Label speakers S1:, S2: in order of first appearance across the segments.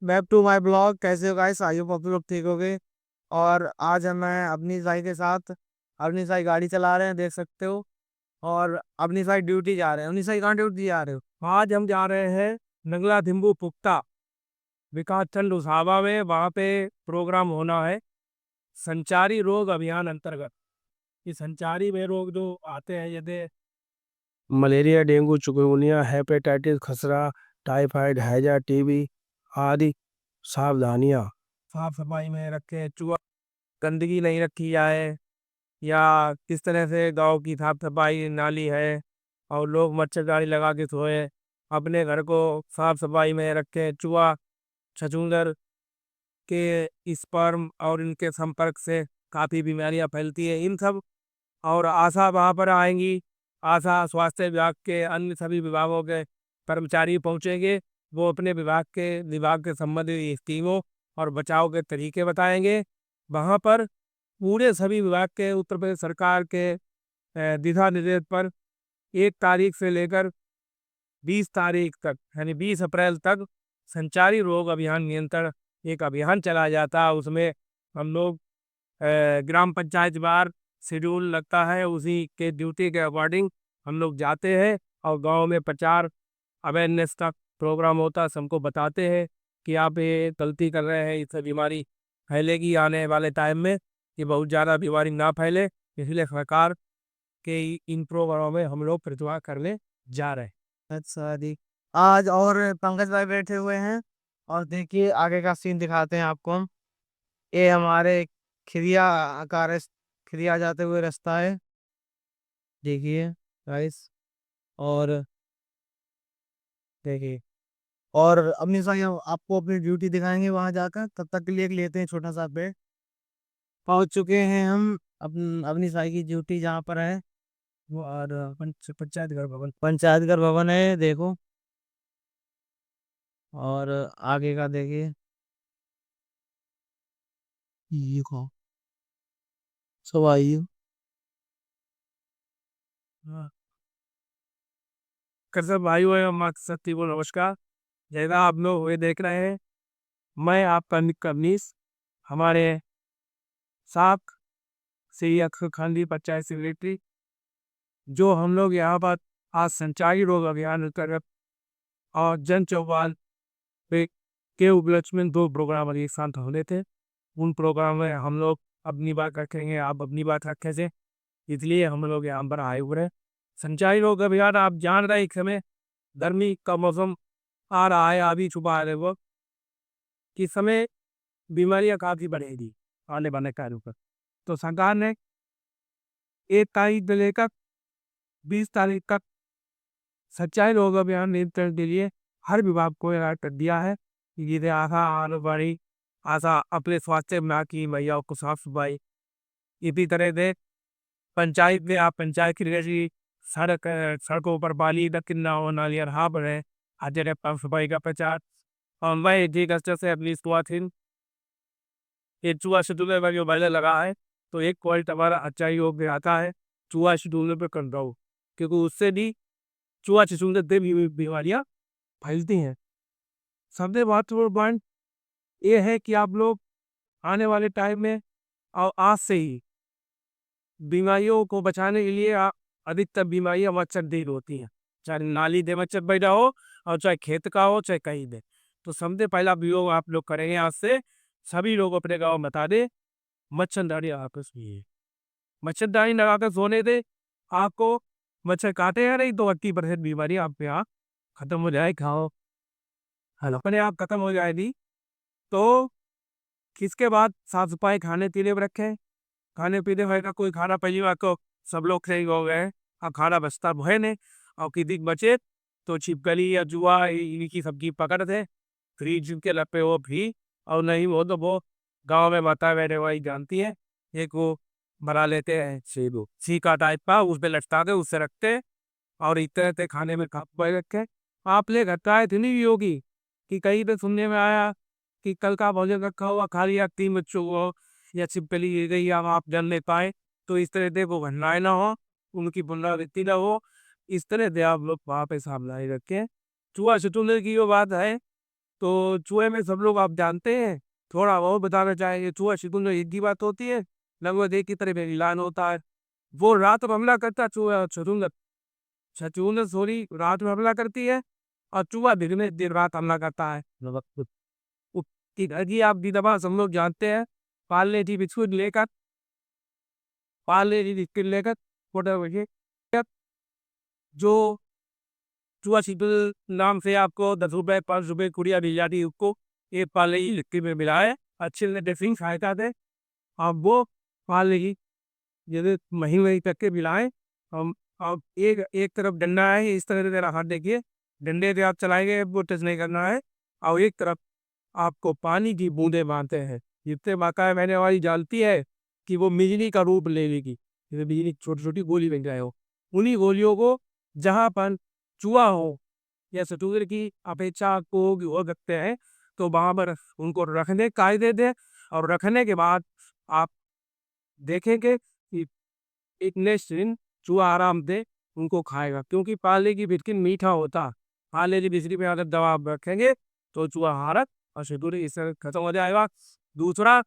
S1: Back to my blog. कैसे हो guys? I hope आप लोग ठीक हो गए। और आज मैं अपनी साई के साथ अपनी साई गाड़ी चला रहे हैं, देख सकते हो। और अपनी साई ड्यूटी जा रहे हैं। अपनी साई कहाँ ड्यूटी जा रहे हो?
S2: आज हम जा रहे हैं नगला थिम्बू पुख्ता विकास चंद उसावा में। वहाँ पे प्रोग्राम होना है संचारी रोग अभियान अंतर्गत। ये संचारी में रोग जो आते हैं जैसे मलेरिया, डेंगू, चिकनगुनिया, हेपेटाइटिस, खसरा, टाइफाइड, हैजा, टीबी आदि सावधानियाँ साफ सफाई में रखें। चूहा गंदगी नहीं रखी जाए, या किस तरह से गांव की साफ सफाई नाली है और लोग मच्छरदानी लगा के सोए। अपने घर को साफ सफाई में रखें। चूहा छछूंदर के स्पर्म और इनके संपर्क से काफ़ी बीमारियां फैलती है। इन सब और आशा वहाँ पर आएंगी। आशा स्वास्थ्य विभाग के अन्य सभी विभागों के कर्मचारी पहुँचेंगे। वो अपने विभाग के संबंधित स्कीमों और बचाव के तरीके बताएंगे। वहाँ पर पूरे सभी विभाग के उत्तर प्रदेश सरकार के दिशा निर्देश पर 1 तारीख से लेकर 20 तारीख तक यानी 20 अप्रैल तक संचारी रोग अभियान नियंत्रण एक अभियान चलाया जाता है। उसमें हम लोग ग्राम पंचायत बार शेड्यूल लगता है, उसी के ड्यूटी के अकॉर्डिंग हम लोग जाते हैं और गांव में प्रचार अवेयरनेस का प्रोग्राम होता है। सबको बताते हैं कि आप ये गलती कर रहे हैं, इससे बीमारी फैलेगी आने वाले टाइम में। ये बहुत ज़्यादा बीमारी ना फैले, इसलिए सरकार के इन प्रोग्रामों में हम लोग प्रतिभाग करने जा रहे हैं।
S1: अच्छा जी। आज और पंकज भाई बैठे हुए हैं। और देखिए आगे का सीन दिखाते हैं आपको हम। ये हमारे खिरिया का खिरिया जाते हुए रास्ता है, देखिए गाइस। और देखिए, और अपनी साई आपको अपनी ड्यूटी दिखाएंगे वहां जाकर। तब तक के लिए एक लेते हैं छोटा सा ब्रेक। पहुंच चुके हैं हम अपनी साई की ड्यूटी जहाँ पर है वो। और पंचायत घर भवन है, देखो। और आगे का देखिए, ये कहो सब आइए।
S2: हाँ। कसर भाइयों एवं माँ शक्ति को नमस्कार। जैसा आप लोग ये देख रहे हैं, मैं आपका कवनीस हमारे साथ से अक्सर खानदी पंचायत सेक्रेटरी, जो हम लोग यहाँ पर आज संचारी रोग अभियान अंतर्गत और जन चौपाल पे के उपलक्ष्य में 2 प्रोग्राम एक साथ होने थे। उन प्रोग्राम में हम लोग अपनी बात रखेंगे, आप अपनी बात रखे थे, इसलिए हम लोग यहाँ पर आए हुए हैं। संचारी रोग अभियान आप जान रहे हैं, इस समय गर्मी का मौसम आ रहा है, अभी छुपा रहे वो कि समय बीमारियां काफ़ी बढ़ेगी आने वाले कार्यों पर। तो सरकार ने 1 तारीख से लेकर 20 तारीख तक संचारी रोग अभियान नियंत्रण के लिए हर विभाग को अलर्ट कर दिया है कि जिसे आशा आंगनबाड़ी आशा अपने स्वास्थ्य विभाग की महिलाओं को साफ सफाई, इसी तरह से पंचायत में आप पंचायत की जैसी सड़कों पर बाली किन्ना हो नालियाँ रहा है, हर जगह साफ सफाई का प्रचार। और मैं जी कस्टर से अपनी शुरुआत ही ये चूहा शेड्यूलर में जो बैनर लगा है, तो एक पॉइंट हमारा अच्छा ही हो गया आता है चूहा शेड्यूलर पे कंट्रोल, क्योंकि उससे भी चूहा छछूंदर से भी बीमारियां फैलती हैं। सबसे महत्वपूर्ण पॉइंट ये है कि आप लोग आने वाले टाइम में और आज से ही बीमारियों को बचाने के लिए अधिकतर बीमारियां मच्छर से होती हैं, चाहे नाली दे मच्छर बैठा हो और चाहे खेत का हो चाहे कहीं दे। तो सबसे पहला प्रयोग आप लोग करेंगे आज से, सभी लोग अपने गाँव में बता दे मच्छरदानी आपस में मच्छरदानी लगाकर सोने दे। आपको मच्छर काटे या नहीं तो 80% बीमारी आपके यहाँ खत्म हो जाए। खाओ हेलो अपने आप खत्म हो जाएगी। तो किसके बाद साफ सफाई खाने पीने में रखें। खाने पीने में का कोई खाना पहली बार तो सब लोग सही हो गए, अब खाना बचता है नहीं। और किसी बचे तो छिपकली या जुआ इनकी सब्जी पकड़ दे, फ्रिज के लपे वो भी। और नहीं वो तो वो गांव में माता बहने वाली जानती है, एक वो बना लेते हैं सीधो सीका टाइप का, उस पे लटका के उससे रखते हैं और इस तरह से खाने में खा पाए रखे। आप ले घटना इतनी भी होगी कि कहीं पे सुनने में आया कि कल का भोजन रखा हुआ खा लिया 3 बच्चों को या छिपकली गिर गई या आप जल नहीं पाए, तो इस तरह से वो घटनाएं ना हो, उनकी पुनरावृत्ति ना हो। इस तरह से आप लोग वहाँ पे सावधानी रखें। चूहा छुटने की जो बात है, तो चूहे में सब लोग आप जानते हैं, थोड़ा बहुत बताना चाहेंगे। चूहा छितुंड एक ही बात होती है, लगभग एक ही तरह का ऐलान होता है। वो रात में हमला करता है, चूहा छछूंदर छछूंदर सोरी रात में हमला करती है, और चूहा दिन में दिन रात हमला करता है। उसकी घर की आप भी दबा सब लोग जानते हैं, पालने की बिस्कुट लेकर छोटा बच्चे जो चूहा छिपल नाम से आपको 10 रुपए 5 रुपए कुड़िया दी जाती है उसको, ये पाले की लिट्टी में मिलाए अच्छे से ड्रेसिंग सहायता दे। अब वो पाले की जैसे मही वही करके मिलाए। हम अब एक एक तरफ डंडा है, इस तरह से मेरा हाथ देखिए, डंडे से आप चलाएंगे वो टच नहीं करना है। और एक तरफ आपको पानी की बूंदे मारते हैं, जितने बाकायदा मैंने हमारी जानती है कि वो बिजली का रूप ले लेगी, जैसे बिजली छोटी छोटी गोली बन जाए हो। उन्हीं गोलियों को जहाँ पर चूहा हो या शतूर की अपेक्षा को हो सकते हैं, तो वहां पर उनको रखने कायदे दे। और रखने के बाद आप देखेंगे कि एक नेक्स्ट दिन चूहा आराम से उनको खाएगा, क्योंकि पाले की बिस्किट मीठा होता। पाले की बिस्किट में अगर दवा आप रखेंगे तो चूहा हारत और शतूर इससे खत्म हो जाएगा। दूसरा,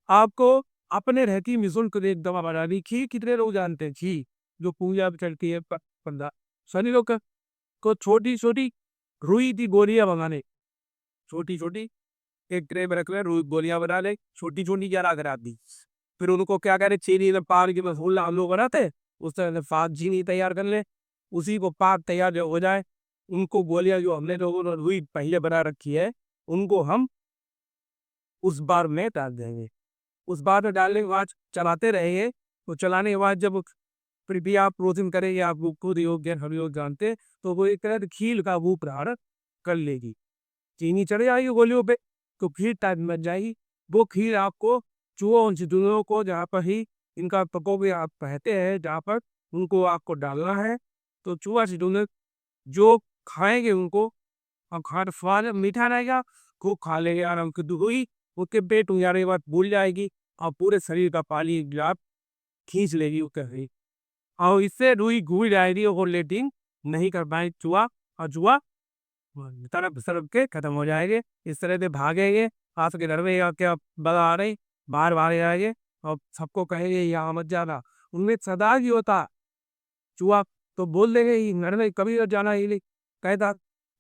S2: आपको अपने रहती निःशुल्क एक दवा बनानी। घी कितने लोग जानते हैं? घी जो पूजा में चढ़ती है, पंडा सनी लोग को छोटी छोटी रुई की गोलियां मंगाने, छोटी छोटी एक ट्रे में रख ले, रुई गोलियां बना ले, छोटी छोटी ग्यारह करा दी। फिर उनको क्या करे, चीनी में पान की मसूला हम लोग बनाते, उस तरह से फाग चीनी तैयार कर ले। उसी को पाक तैयार जो हो जाए, उनको गोलियां जो हमने लोगों ने रुई पहले बना रखी है, उनको हम उस बार में डाल देंगे। उस बार में डालने के बाद चलाते रहेंगे। तो चलाने के बाद जब फिर भी आप प्रोटीन करेंगे, आप खुद योग्य हम लोग जानते हैं, तो वो एक तरह से खील का रूप धारण कर लेगी। चीनी चढ़ जाएगी गोलियों पे, तो खीर टाइप बन जाएगी। वो खीर आपको चूहों उन चिड़ियों को जहाँ पर ही इनका प्रकोप आप कहते हैं, जहाँ पर उनको आपको डालना है, तो चूहा चिड़ियों जो खाएंगे उनको, और खा स्वाद मीठा रहेगा, खूब खा लेंगे आराम से। हुई उसके पेट हो जाने के बाद भूल जाएगी, और पूरे शरीर का पानी आप खींच लेगी उसका शरीर, और इससे रुई घूल जाएगी और लेटिंग नहीं कर पाए चूहा, और चूहा तरफ सरफ के खत्म हो जाएंगे। इस तरह से भागेंगे, आपके घर में या क्या बला आ रही, बाहर बाहर जाएंगे और सबको कहेंगे यहाँ मत जाना। उनमें सदा ही होता चूहा, तो बोल देंगे ये घर में कभी मत जाना, ये कहता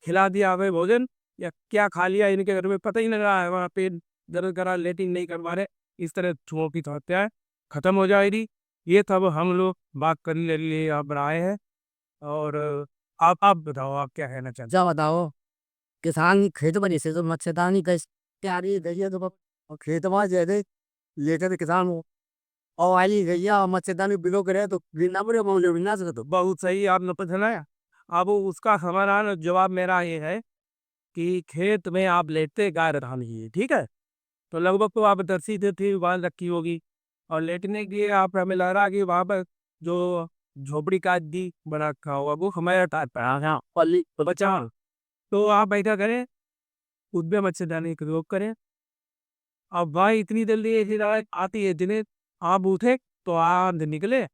S2: खिला दिया हमें भोजन या क्या खा लिया, इनके घर में पता ही नहीं रहा है, वहाँ पेट दर्द करा लेटिन नहीं कर पा रहे। इस तरह चूहों की तो हत्या है खत्म हो जाएगी। ये तब हम लोग बात करने के लिए आप बनाए हैं। और आप बताओ, आप क्या कहना चाहते
S1: जा बताओ, किसान खेत में जैसे तो मच्छरदानी का तैयारी गई तो और खेत में जैसे लेकर के किसान हो और वाली गैया और मच्छरदानी बिलो करे तो गिरना पड़े मामले में ना सके तो।
S2: हैं? बहुत सही आपने पूछा। अब उसका समाधान जवाब मेरा ये है कि खेत में आप लेटते गाय रखानी है, ठीक है, तो लगभग तो आप दर्शी से थी वहां रखी होगी, और लेटने के लिए आप हमें लग रहा कि वहां पर जो झोपड़ी का दी बना रखा होगा वो हमारा टाइप पर हाँ पल्ली बचा। तो आप ऐसा करें, उसमें मच्छरदानी का प्रयोग करें। अब भाई इतनी जल्दी ऐसी रात आती है जिन्हें आप उठे तो आप निकले,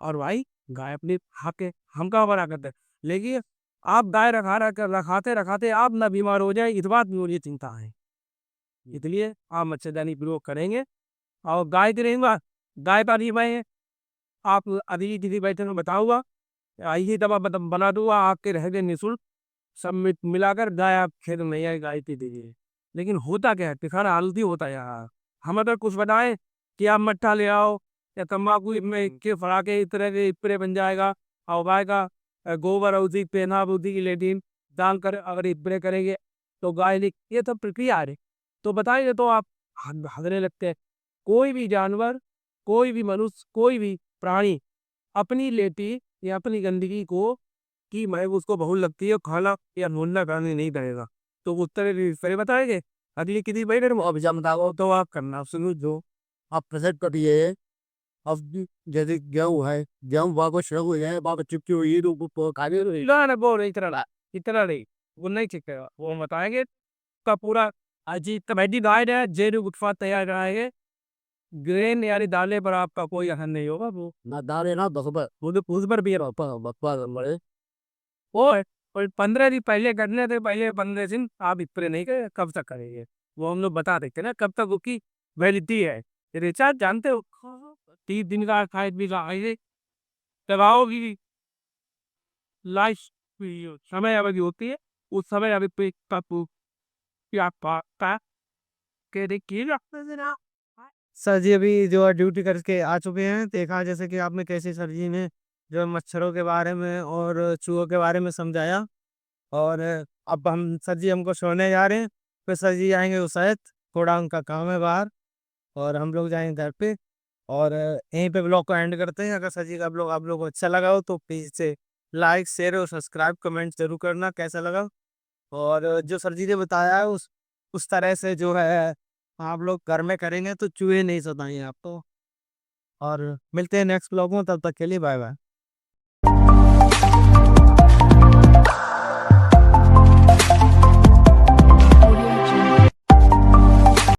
S2: और भाई गाय अपनी हाके हम कहाँ बना करते, लेकिन आप गाय रखाते रखाते आप ना बीमार हो जाए, इस बात में मुझे चिंता है। इसलिए आप मच्छरदानी प्रयोग करेंगे। और गाय के रहेगा, गाय का नहीं मैं आप अभी किसी बैठे में बताऊंगा, यही दवा बना दूंगा आपके रहेंगे निःशुल्क, सब मिलाकर गाय आप खेत में नहीं आए, गाय पी दीजिए। लेकिन होता क्या है, किसान आलती होता है यार। हम अगर कुछ बताएं कि आप मट्ठा ले आओ या तम्बाकू में के फड़ा के इस तरह के स्प्रे बन जाएगा, और गाय का गोबर उसी पेना उसी की लेटिन डाल कर अगर स्प्रे करेंगे तो गाय ये सब प्रक्रिया है। तो बताएंगे तो आप हंसने लगते हैं। कोई भी जानवर, कोई भी मनुष्य, कोई भी प्राणी अपनी लेटी या अपनी गंदगी को कि मैं उसको बहुत लगती है खाना या ढूंढना करने नहीं करेगा, तो उस तरह बताएंगे। अगली किसी बैठे अब जमताओ तो आप करना सुनो जो आप प्रेजेंट करिए। अब जैसे गेहूँ है, गेहूँ बाबा शुरू है, बाबा चिपकी हुई तो खाने ना वो नहीं, इतना नहीं, वो नहीं ठीक है, वो हम बताएंगे का पूरा अजीब कमेटी गाइड है, जेरू उत्पाद तैयार कराएंगे। ग्रेन यानी दाले पर आपका कोई असर नहीं होगा, वो ना दाले ना बस पर वो तो उस पर भी है, बकवास बड़े। और और 15 दिन पहले करने थे, पहले 15 दिन आप स्प्रे नहीं करे, कब तक करेंगे वो हम लोग बता देते ना, कब तक उसकी वैलिडिटी है। रिचार्ज जानते हो 30 दिन का 28 दिन का ऐसे दवाओं की लाइफ समय अवधि होती है, उस समय अवधि पे क्या पाता के देखिए।
S1: सर जी अभी जो है ड्यूटी करके आ चुके हैं। देखा जैसे कि आपने कैसे सर जी ने जो है मच्छरों के बारे में और चूहों के बारे में समझाया। और अब हम सर जी हमको सोने जा रहे हैं। फिर सर जी आएंगे उस शायद, थोड़ा उनका काम है बाहर, और हम लोग जाएंगे घर पे। और यहीं पे ब्लॉग को एंड करते हैं। अगर सर जी का ब्लॉग आप लोग को अच्छा लगा हो तो प्लीज से लाइक शेयर और सब्सक्राइब कमेंट जरूर करना कैसा लगा। और जो सर जी ने बताया है उस तरह से जो है आप लोग घर में करेंगे तो चूहे नहीं सताएंगे आपको। और मिलते हैं नेक्स्ट ब्लॉग में, तब तक के लिए बाय बाय।